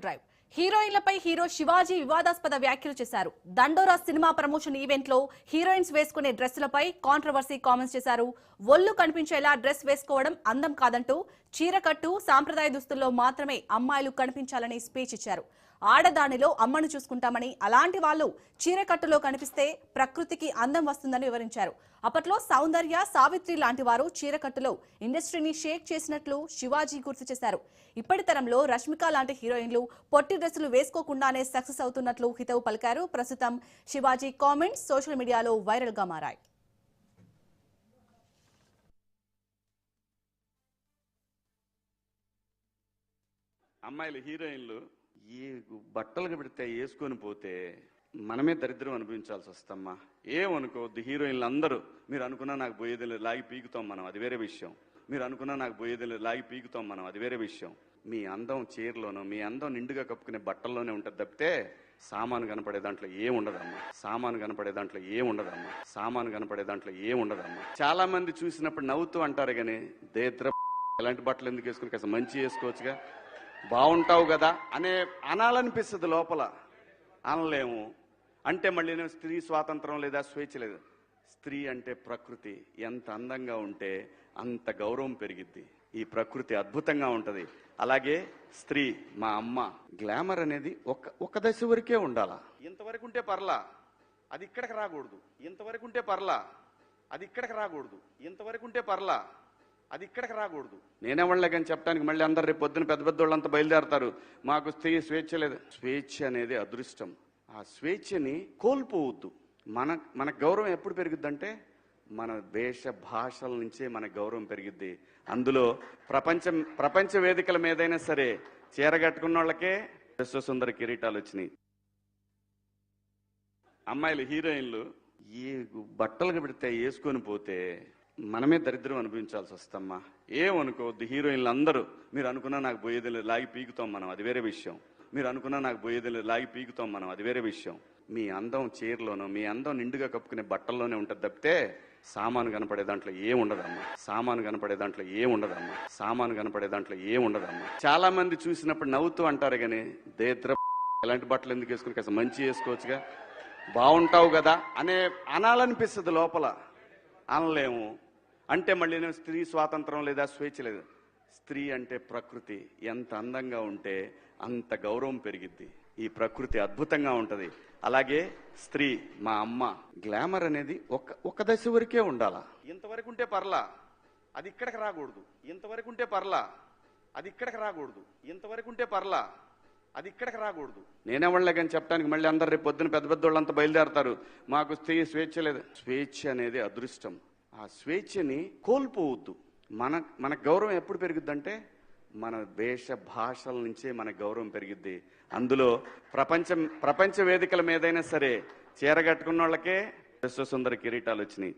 Drive హీరోయిన్లపై hero Shivaji వివాదాస్పద వ్యాఖ్యలు చేశారు. దండోరా సినిమా ప్రమోషన్ ఈవెంట్ లో హీరోయిన్స్ వేసుకునే డ్రెస్సులపై కాంట్రవర్సీ కామెంట్స్ చేశారు. ఒళ్ళు కనిపించేలా డ్రెస్ వేసుకోవడం అందం కాదంటూ చీరకట్టు సాంప్రదాయ దుస్తుల్లో మాత్రమే అమ్మాయిలు కనిపించాలని స్పీచ్ ఇచ్చారు. ఆడదానిలో అమ్మను చూసుకుంటామని, అలాంటి వాళ్ళు చీరకట్టులో కనిపిస్తే ప్రకృతికి అందం వస్తుందని వివరించారు. అప్పట్లో సౌందర్య, సావిత్రి లాంటి వారు చీరకట్టులో ఇండస్ట్రీని షేక్ చేసినట్లు శివాజీ గుర్తు చేశారు. ఇప్పటి తరంలో రష్మిక లాంటి హీరోయిన్లు పొట్టి డ్రెస్సులు వేసుకోకుండానే సక్సెస్ అవుతున్నట్లు హితవు పలికారు. ప్రస్తుతం శివాజీ కామెంట్స్ సోషల్ మీడియాలో వైరల్ గా మారాయి. అమ్మాయిలు హీరోయిన్లు ఈ బట్టలు పెడితే వేసుకొని పోతే మనమే దరిద్రం అనుభవించాల్సి వస్తమ్మా. ఏమనుకోవద్దు, హీరోయిన్లు అందరూ మీరు అనుకున్నా నాకు పోయేది లేదు, లాగి పీకుతాం మనం, అది వేరే విషయం. మీరు అనుకున్నా నాకు పోయేది లేదు, లాగి పీకుతాం మనం, అది వేరే విషయం. మీ అందం చీరలోనూ, మీ అందం నిండుగా కప్పుకునే బట్టల్లోనే ఉంటుంది తప్పితే సామాను కనపడే దాంట్లో ఏముండదమ్మా. సామాను కనపడే దాంట్లో ఏముండదమ్మా. సామాను కనపడే దాంట్లో ఏముండదమ్మా. చాలా మంది చూసినప్పుడు నవ్వుతూ అంటారు కానీ దేద్ర ఎలాంటి బట్టలు ఎందుకు వేసుకుని కాస్త మంచి వేసుకోవచ్చుగా, బాగుంటావు కదా అనాలనిపిస్తుంది. లోపల అనలేము. అంటే మళ్ళీ స్త్రీ స్వాతంత్రం లేదా స్వేచ్ఛ లేదు. స్త్రీ అంటే ప్రకృతి. ఎంత అందంగా ఉంటే అంత గౌరవం పెరిగిద్ది. ఈ ప్రకృతి అద్భుతంగా ఉంటది. అలాగే స్త్రీ మా అమ్మ. గ్లామర్ అనేది ఒక దశ వరకే ఉండాలా. ఇంతవరకు ఉంటే పర్లా, అది ఇక్కడికి రాకూడదు. ఇంతవరకు ఉంటే పర్లా, అది ఇక్కడికి రాకూడదు. ఇంతవరకు ఉంటే పర్లా, అది ఇక్కడికి రాకూడదు. నేనేవాళ్ళే కానీ చెప్పడానికి మళ్ళీ అందరు రేపు పొద్దున పెద్ద పెద్ద వాళ్ళంతా బయలుదేరతారు, మాకు స్త్రీ స్వేచ్ఛ లేదు. స్వేచ్ఛ అనేది అదృష్టం. ఆ స్వేచ్ఛని కోల్పోవద్దు. మన గౌరవం ఎప్పుడు పెరుగుద్దంటే మన వేష భాషల నుంచే మన గౌరవం పెరిగిద్ది. అందులో ప్రపంచ వేదికల మీదైనా సరే చీరగట్టుకున్న వాళ్ళకే విశ్వసుందర కిరీటాలు వచ్చినాయి. అమ్మాయిలు హీరోయిన్లు ఈ బట్టలు పెడితే వేసుకొని పోతే మనమే దరిద్రం అనుభవించాల్సి వస్తమ్మా. ఏమనుకోవద్దు, హీరోయిన్లు అందరూ మీరు అనుకున్నా నాకు పోయేది లేదు, లాగి పీకుతాం మనం, అది వేరే విషయం. మీరు అనుకున్నా నాకు పోయేది లేదు, లాగి పీకుతాం మనం, అది వేరే విషయం. మీ అందం చీరలోనూ, మీ అందం నిండుగా కప్పుకునే బట్టల్లోనే ఉంటుంది తప్పితే సామాను కనపడే దాంట్లో ఏముండదమ్మా. సామాను కనపడే దాంట్లో ఏముండదమ్మా. సామాను కనపడే దాంట్లో ఏముండదమ్మా. చాలా మంది చూసినప్పుడు నవ్వుతూ అంటారు కానీ దేద్ర ఎలాంటి బట్టలు ఎందుకు వేసుకుని కాస్త మంచి వేసుకోవచ్చుగా, బాగుంటావు కదా అనాలనిపిస్తుంది. లోపల అనలేము. అంటే మళ్ళీ స్త్రీ స్వాతంత్రం లేదా స్వేచ్ఛ లేదు. స్త్రీ అంటే ప్రకృతి. ఎంత అందంగా ఉంటే అంత గౌరవం పెరిగిద్ది. ఈ ప్రకృతి అద్భుతంగా ఉంటది. అలాగే స్త్రీ మా అమ్మ. గ్లామర్ అనేది ఒక దశ వరకే ఉండాలా. ఇంతవరకు ఉంటే పర్లా, అది ఇక్కడికి రాకూడదు. ఇంతవరకు ఉంటే పర్లా, అది ఇక్కడికి రాకూడదు. ఇంతవరకు ఉంటే పర్లా, అది ఇక్కడికి రాకూడదు. నేనేవాళ్ళే కానీ చెప్పడానికి మళ్ళీ అందరు రేపు పొద్దున పెద్ద పెద్ద వాళ్ళంతా బయలుదేరతారు, మాకు స్త్రీ స్వేచ్ఛ లేదు. స్వేచ్ఛ అనేది అదృష్టం. ఆ స్వేచ్ఛని కోల్పోవద్దు. మన గౌరవం ఎప్పుడు పెరుగుద్దంటే మన వేష భాషల నుంచే మన గౌరవం పెరిగిద్ది. అందులో ప్రపంచ వేదికల మీదైనా సరే చీరగట్టుకున్న వాళ్ళకే విశ్వసుందర కిరీటాలు వచ్చినాయి.